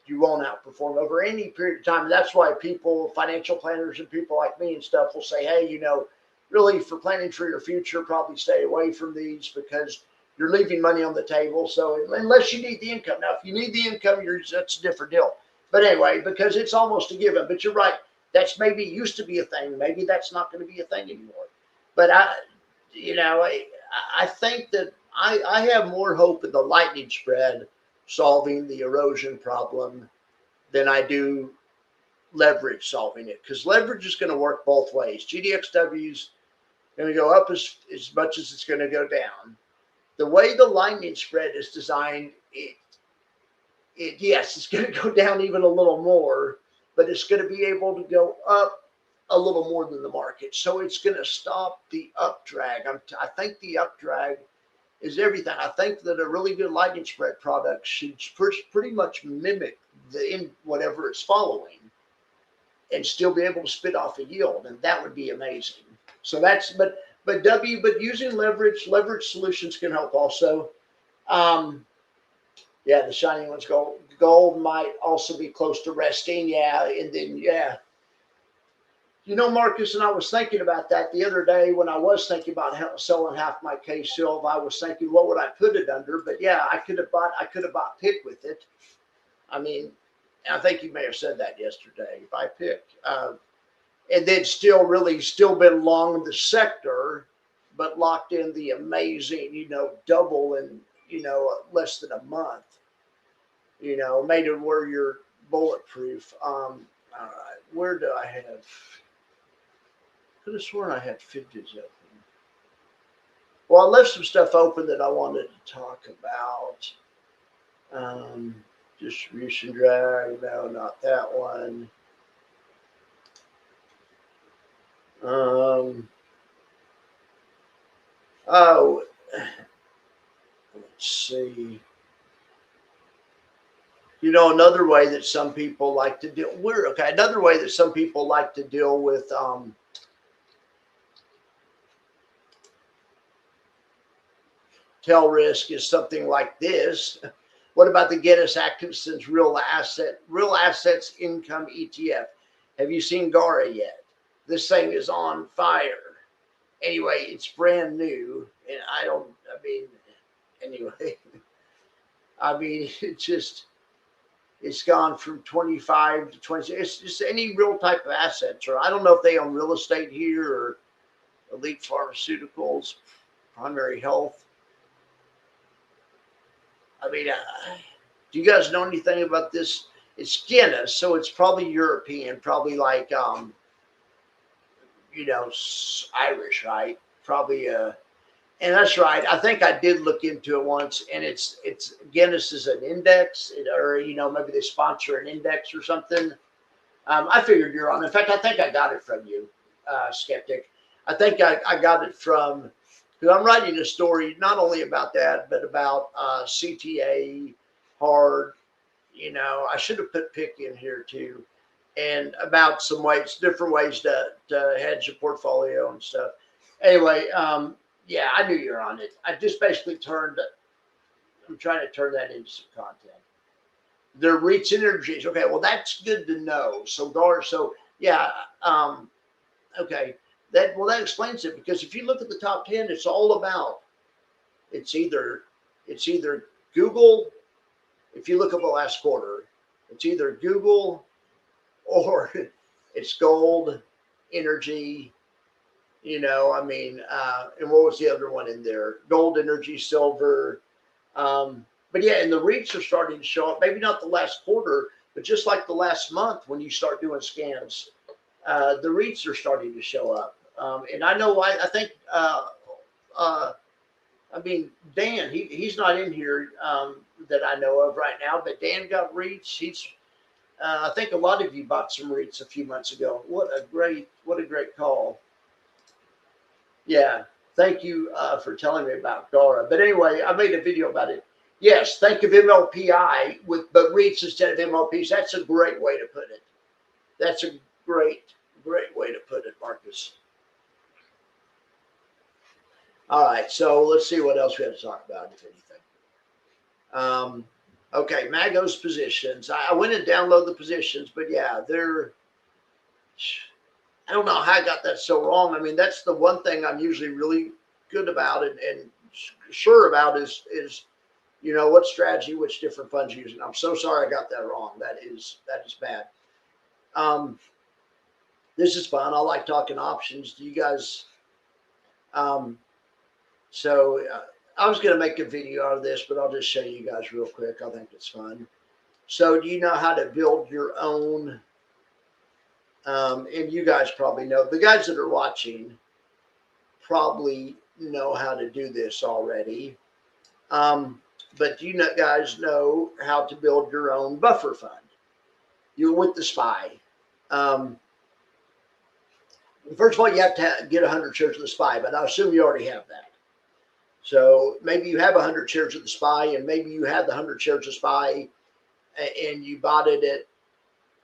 you won't outperform over any period of time. And that's why people, financial planners and people like me and stuff will say, hey, really for planning for your future, probably stay away from these because you're leaving money on the table. So unless you need the income. Now, if you need the income, that's a different deal. But anyway, because it's almost a given. But you're right. That's maybe used to be a thing. Maybe that's not going to be a thing anymore. But I think that I have more hope in the lightning spread solving the erosion problem than I do leverage solving it, because leverage is going to work both ways. GDXW's going to go up as much as it's going to go down. The way the lightning spread is designed, yes, it's going to go down even a little more, but it's going to be able to go up a little more than the market. So it's going to stop the up drag. I think the up drag is everything. I think that a really good lightning spread product should pretty much mimic whatever it's following and still be able to spit off a yield. And that would be amazing. So but using leverage solutions can help also. Yeah, the shiny one's gold. Gold might also be close to resting. Yeah. And then, yeah. Marcus, and I was thinking about that the other day when I was thinking about selling half my K-Silv. I was thinking, what would I put it under? But yeah, I could have bought PIC with it. I mean, I think you may have said that yesterday. Buy PIC. and then still been long the sector, but locked in the amazing, double in, less than a month, made it where you're bulletproof. All right, where do I have? Could have sworn I had 50s open. Well, I left some stuff open that I wanted to talk about. Distribution drag, no, not that one. Oh, let's see. Another way that some people like to deal. Another way that some people like to deal with tail risk is something like this. What about the Guinness Atkinson's real assets income ETF? Have you seen Gara yet? This thing is on fire. Anyway, it's brand new, and anyway, it's gone from 25 to 20. It's just any real type of assets, or I don't know if they own real estate here or Elite Pharmaceuticals, Primary Health. Do you guys know anything about this? It's Guinness, so it's probably European, probably like Irish, right? Probably and that's right. I think I did look into it once, and it's Guinness is an index, or maybe they sponsor an index or something. I figured you're on. In fact, I think I got it from you, Skeptic. I think I got it from, because I'm writing a story not only about that, but about CTA, hard. I should have put pick in here too, and about some different ways to hedge your portfolio and stuff. Anyway, yeah, I knew you're on it. I just basically I'm trying to turn that into some content. Their reach energies. Okay, well, that's good to know. So yeah, okay. That explains it, because if you look at the top 10, it's all about, it's either Google. If you look at the last quarter, it's either Google or it's gold, energy, and what was the other one in there? Gold, energy, silver. But yeah, and the REITs are starting to show up. Maybe not the last quarter, but just like the last month when you start doing scans, the REITs are starting to show up. And I know I think Dan, he's not in here that I know of right now, but Dan got REITs. I think a lot of you bought some REITs a few months ago. What a great call. Yeah, thank you for telling me about Gara. But anyway, I made a video about it. Yes, think of MLPI but REITs instead of MLPs. That's a great way to put it. That's a great way to put it, Marcus. All right, so let's see what else we have to talk about, if anything. Okay, Mago's positions. I went and downloaded the positions, but yeah, I don't know how I got that so wrong. That's the one thing I'm usually really good about and sure about is what strategy, which different funds using. I'm so sorry I got that wrong. That is bad. This is fun. I like talking options. Do you guys? So I was going to make a video out of this, but I'll just show you guys real quick. I think it's fun. So do you know how to build your own? And you guys probably know, the guys that are watching probably know how to do this already. But do you guys know how to build your own buffer fund? You're with the SPY. First of all, you have to get 100 shares of the SPY, but I assume you already have that. So maybe you have 100 shares of the SPY, and maybe you had the 100 shares of SPY, and you bought it at,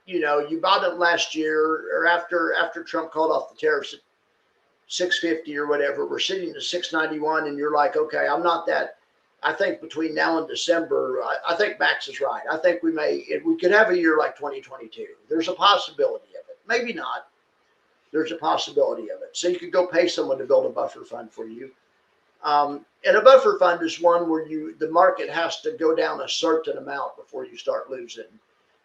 you bought it last year or after Trump called off the tariffs at 650 or whatever. We're sitting at 691, and you're like, okay, I'm not that. I think between now and December, I think Max is right. I think we could have a year like 2022. There's a possibility of it. Maybe not. There's a possibility of it. So you could go pay someone to build a buffer fund for you. And a buffer fund is one where the market has to go down a certain amount before you start losing.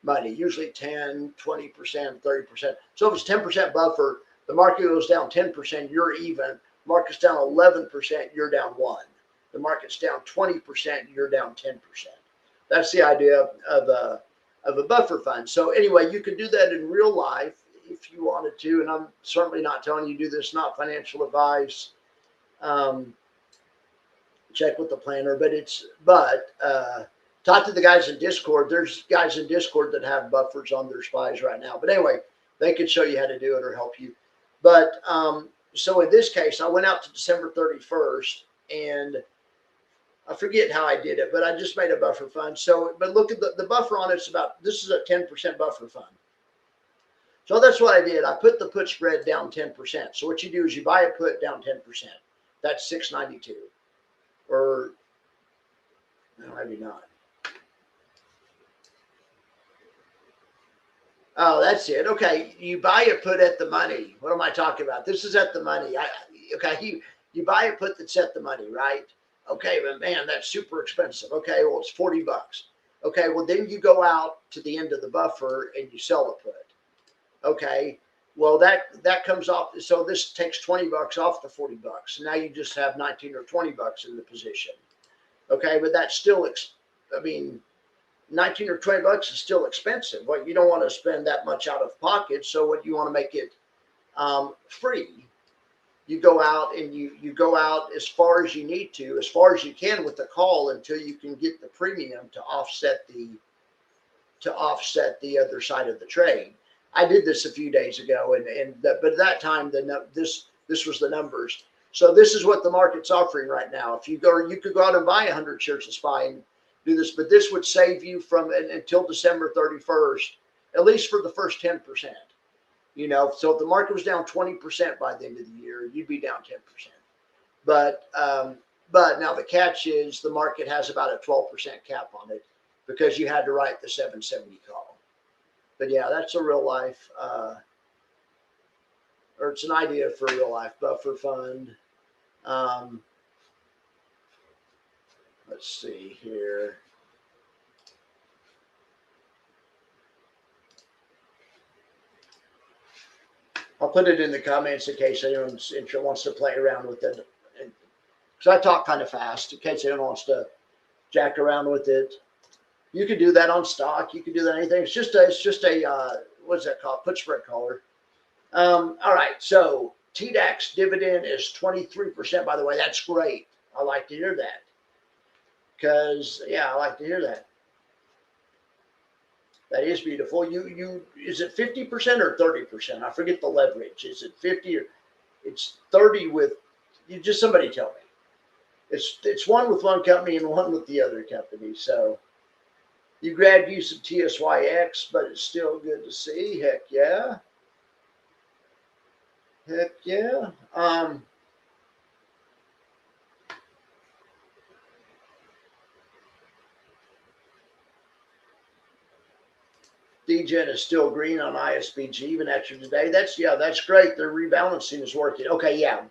money, usually 10, 20%, 30%. So if it's 10% buffer, the market goes down 10%, you're even. Market's down 11%, you're down 1. The market's down 20%, you're down 10%. That's the idea of a buffer fund. So anyway, you can do that in real life if you wanted to, and I'm certainly not telling you to do this, not financial advice. Check with the planner, but talk to the guys in Discord. There's guys in Discord that have buffers on their SPYs right now. But anyway, they could show you how to do it or help you. But so in this case, I went out to December 31st, and I forget how I did it, but I just made a buffer fund. So, but look at the buffer on it's about, this is a 10% buffer fund. So that's what I did. I put the put spread down 10%. So what you do is you buy a put down 10%. That's 692. Or no, maybe not. Oh, that's it. Okay, you buy a put at the money. What am I talking about? This is at the money. Okay, you buy a put that's at the money, right? Okay, but man, that's super expensive. Okay, well, it's $40. Okay, well, then you go out to the end of the buffer and you sell a put. Okay, well, that comes off. So this takes $20 off the $40. Now you just have 19 or $20 in the position. Okay, but that's still, I mean, 19 or $20 is still expensive. Well, you don't want to spend that much out of pocket. So what you want to make it free. You go out and you go out as far as you need to, as far as you can with the call until you can get the premium to offset the other side of the trade. I did this a few days ago, but at that time this was the numbers. So this is what the market's offering right now. If you could go out and buy 100 shares of SPY and do this, but this would save you from until December 31st, at least for the first 10%. You know, so if the market was down 20% by the end of the year, you'd be down 10%. But now the catch is the market has about a 12% cap on it because you had to write the 770 call. But yeah, that's a real life, or it's an idea for a real life buffer fund. Let's see here. I'll put it in the comments in case anyone wants to play around with it. Because I talk kind of fast, in case anyone wants to jack around with it. You can do that on stock. You can do that on anything. It's just a what's that called? Put spread caller. All right. So TDAX dividend is 23%. By the way, that's great. I like to hear that. Because I like to hear that. That is beautiful. Is it 50% or 30%? I forget the leverage. Is it 50 or it's 30 with you? Just somebody tell me. It's one with one company and one with the other company. So you grabbed you some TSYX, but it's still good to see. Heck yeah. Heck yeah. DGen is still green on ISBG even after today. That's great. Their rebalancing is working. Okay, yeah,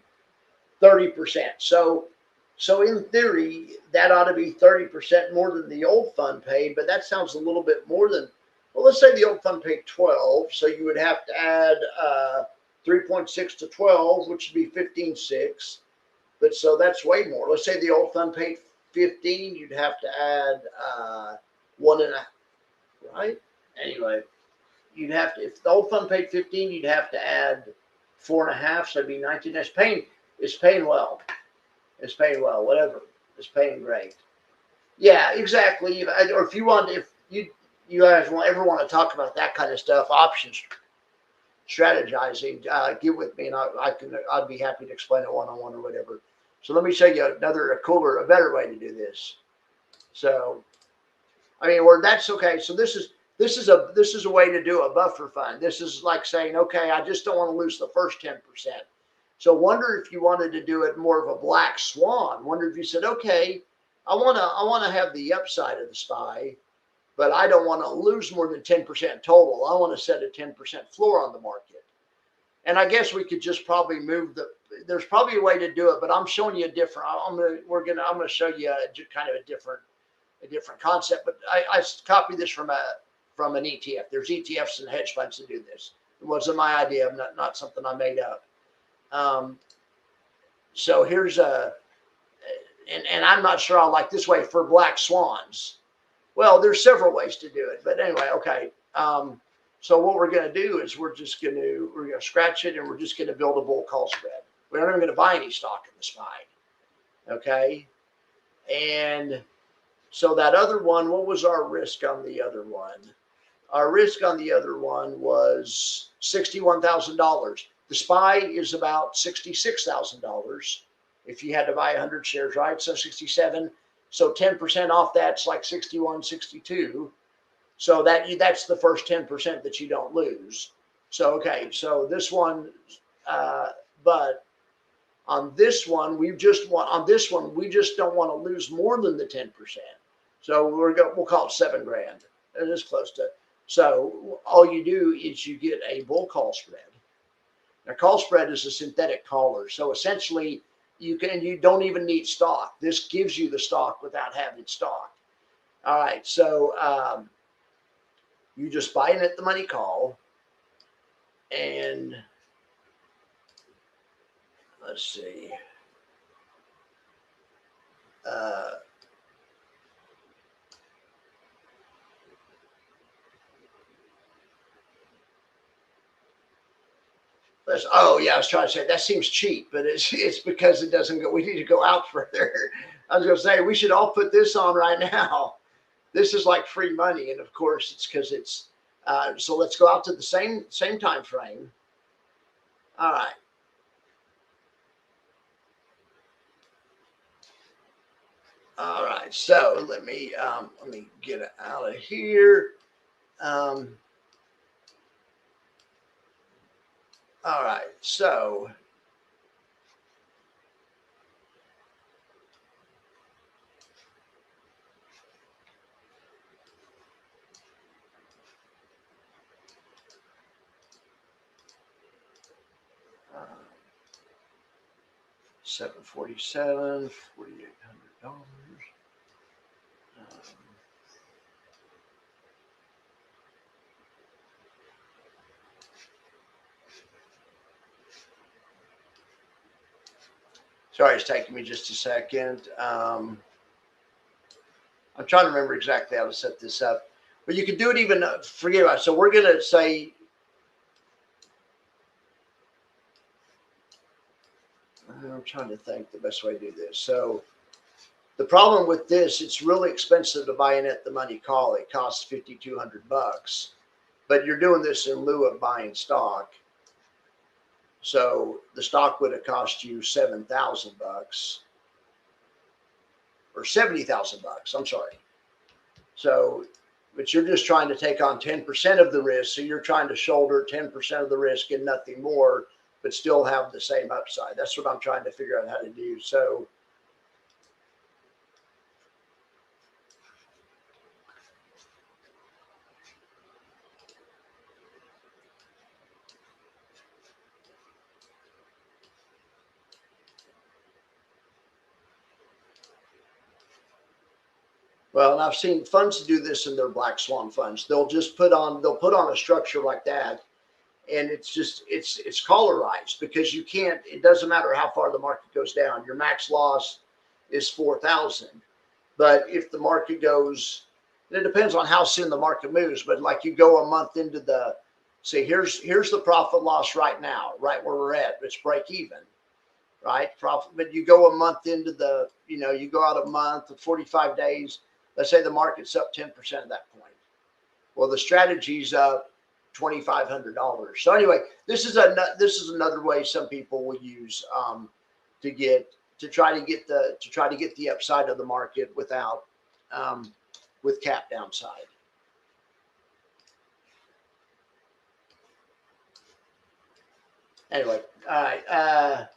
30%. So in theory, that ought to be 30% more than the old fund paid, but that sounds a little bit more than, well, let's say the old fund paid 12, so you would have to add 3.6 to 12, which would be 15.6. But so that's way more. Let's say the old fund paid 15, you'd have to add 1.5, right? Anyway, you'd have to, if the old fund paid 15, you'd have to add 4.5, so it'd be 19. It's paying well. It's paying well, whatever. It's paying great. Yeah, exactly. Or if you want, if you guys ever want to talk about that kind of stuff, options strategizing, get with me and I'd be happy to explain it one-on-one or whatever. So let me show you a better way to do this. So, I mean, that's okay. So this is a way to do a buffer fund. This is like saying, okay, I just don't want to lose the first 10%. So wonder if you wanted to do it more of a black swan. Wonder if you said, okay, I want to have the upside of the SPY, but I don't want to lose more than 10% total. I want to set a 10% floor on the market. And I guess we could just probably there's probably a way to do it, but I'm showing you a different, I'm going to show you kind of a different concept, but I copied this from from an ETF. There's ETFs and hedge funds that do this. It wasn't my idea, not something I made up. So here's and I'm not sure I like this way for black swans. Well, there's several ways to do it, but anyway, okay. So what we're going to do is we're going to scratch it, and we're just going to build a bull call spread. We're not even going to buy any stock in the SPY. Okay. And so that other one, what was our risk on the other one? Our risk on the other one was $61,000. The SPY is about $66,000 if you had to buy 100 shares, right? So 67. So 10% off that's like 61, 62. So that's the first 10% that you don't lose. So, okay, so this one, but on this one, we just don't want to lose more than the 10%. So we'll call it $7,000. It is close to. So all you do is you get a bull call spread. Now, call spread is a synthetic caller. So essentially, you don't even need stock. This gives you the stock without having stock. All right, so you just buy in at the money call, and let's see. Oh yeah, I was trying to say that seems cheap, but it's because it doesn't go. We need to go out further. I was going to say we should all put this on right now. This is like free money, and of course it's because it's. So let's go out to the same time frame. All right. All right. So let me get it out of here. All right. So. $747, $4,800. Sorry, it's taking me just a second. I'm trying to remember exactly how to set this up, but you can do it even. Forget about it. So we're going to say. I'm trying to think the best way to do this. So the problem with this, it's really expensive to buy in at the money call. It costs $5,200, but you're doing this in lieu of buying stock. So the stock would have cost you $7,000 or $70,000. I'm sorry. So, but you're just trying to take on 10% of the risk. So you're trying to shoulder 10% of the risk and nothing more, but still have the same upside. That's what I'm trying to figure out how to do. So well, and I've seen funds do this in their black swan funds. They'll put on a structure like that, and it's collarized because you can't. It doesn't matter how far the market goes down. Your max loss is 4,000, but if the market goes, it depends on how soon the market moves. But like you go a month into the, say here's the profit loss right now, right where we're at. It's break even, right? Profit, but you go a month into the, you go out a month of 45 days. Let's say the market's up 10% at that point. Well, the strategy's up $2,500. So anyway, this is another way some people will use to try to get the upside of the market without with cap downside. Anyway, all right.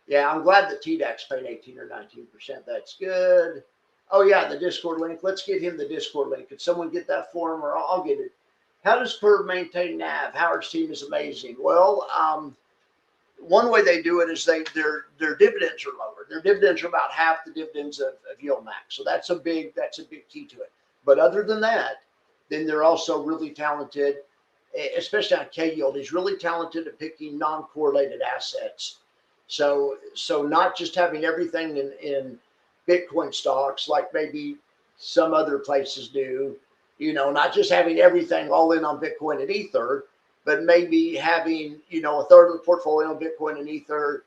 Yeah, I'm glad that TDAX paid 18 or 19%. That's good. Oh yeah, the Discord link. Let's get him the Discord link. Could someone get that for him, or I'll get it? How does Curve maintain NAV? Howard's team is amazing. Well, one way they do it is their dividends are lower. Their dividends are about half the dividends of Yield Max. So that's a big key to it. But other than that, then they're also really talented, especially on K-Yield. He's really talented at picking non-correlated assets. So not just having everything in Bitcoin stocks like maybe some other places do, not just having everything all in on Bitcoin and Ether, but maybe having, a third of the portfolio on Bitcoin and Ether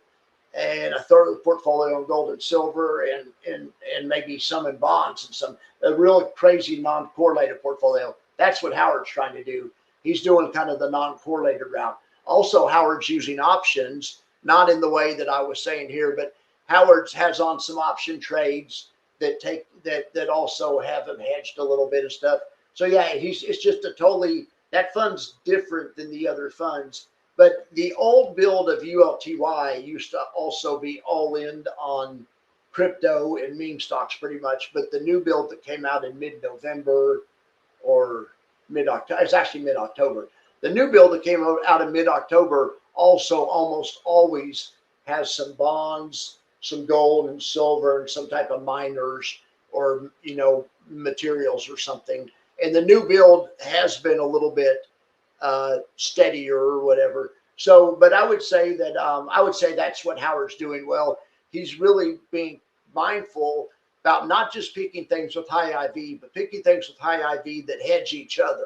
and a third of the portfolio on gold and silver and maybe some in bonds and some a real crazy non-correlated portfolio. That's what Howard's trying to do. He's doing kind of the non-correlated route. Also, Howard's using options, not in the way that I was saying here, but Howard's has on some option trades that also have him hedged a little bit of stuff. So yeah, it's just a totally, that fund's different than the other funds. But the old build of ULTY used to also be all in on crypto and meme stocks pretty much. But the new build that came out in mid-November or mid-October, it's actually mid-October. The new build that came out in mid-October also almost always has some bonds, some gold and silver, and some type of miners or, materials or something. And the new build has been a little bit steadier or whatever. So, but I would say that's what Howard's doing well. He's really being mindful about not just picking things with high IV, but picking things with high IV that hedge each other,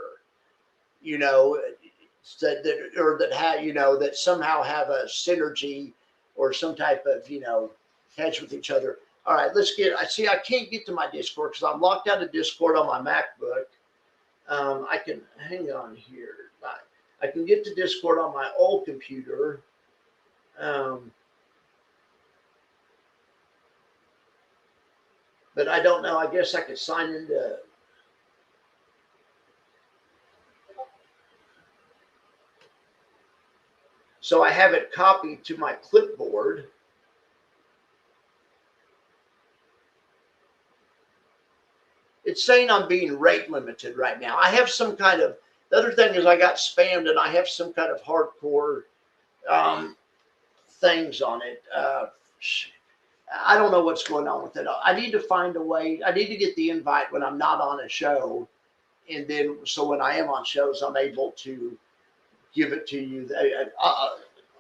that somehow have a synergy or some type of, hedge with each other. All right, I can't get to my Discord because I'm locked out of Discord on my MacBook. I can hang on here. I can get to Discord on my old computer. But I don't know. I guess I could sign into. So I have it copied to my clipboard. It's saying I'm being rate limited right now. I have some kind of, the other thing is I got spammed and I have some kind of hardcore things on it. I don't know what's going on with it. I need to find a way. I need to get the invite when I'm not on a show. And then, so when I am on shows, I'm able to give it to you.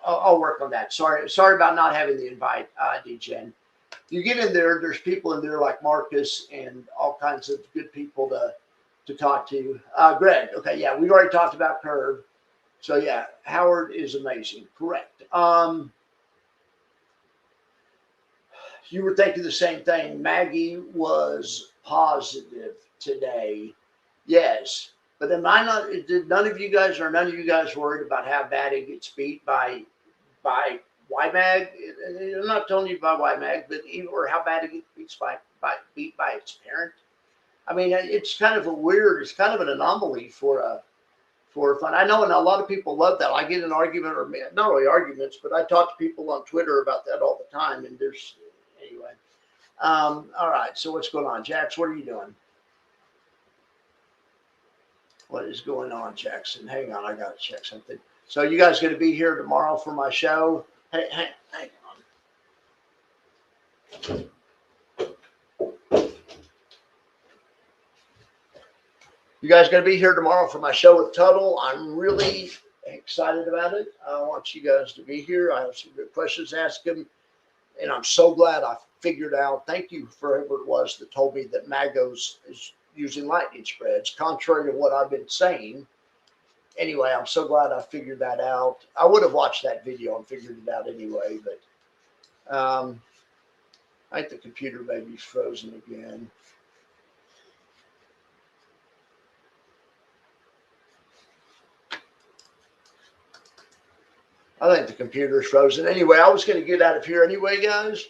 I'll work on that. Sorry about not having the invite, DGen. You get in there, there's people in there like Marcus and all kinds of good people to talk to. Greg, okay, yeah, we've already talked about Curve. So yeah, Howard is amazing. Correct. You were thinking the same thing. Maggie was positive today. Yes. But am I not, did none of you guys worried about how bad it gets beat by YMAG? I'm not telling you by YMAG, but or how bad it gets beat by its parent. I mean, it's kind of it's kind of an anomaly for fun. I know, and a lot of people love that. I get an argument, or not really arguments, but I talk to people on Twitter about that all the time. And anyway. All right. So what's going on, Jax? What are you doing? What is going on, Jackson? Hang on, I gotta check something. So you guys going to be here tomorrow for my show? Hey, hang on. You guys going to be here tomorrow for my show with Tuttle? I'm really excited about it. I want you guys to be here. I have some good questions to ask him, and I'm so glad I figured out. Thank you for whoever it was that told me that Magos is using lightning spreads, contrary to what I've been saying. Anyway, I'm so glad I figured that out. I would have watched that video and figured it out anyway, but I think the computer may be frozen again. I think the computer's frozen. Anyway, I was going to get out of here anyway, guys.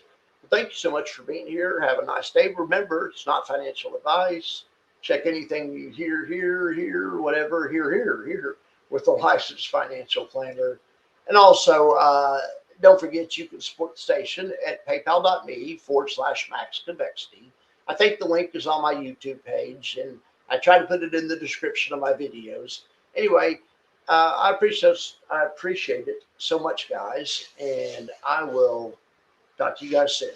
Thank you so much for being here. Have a nice day. Remember, it's not financial advice. Check anything you hear, whatever, here, with a licensed financial planner. And also, don't forget you can support the station at paypal.me/maxconvexity. I think the link is on my YouTube page, and I try to put it in the description of my videos. Anyway, I appreciate it so much, guys, and I will talk to you guys soon.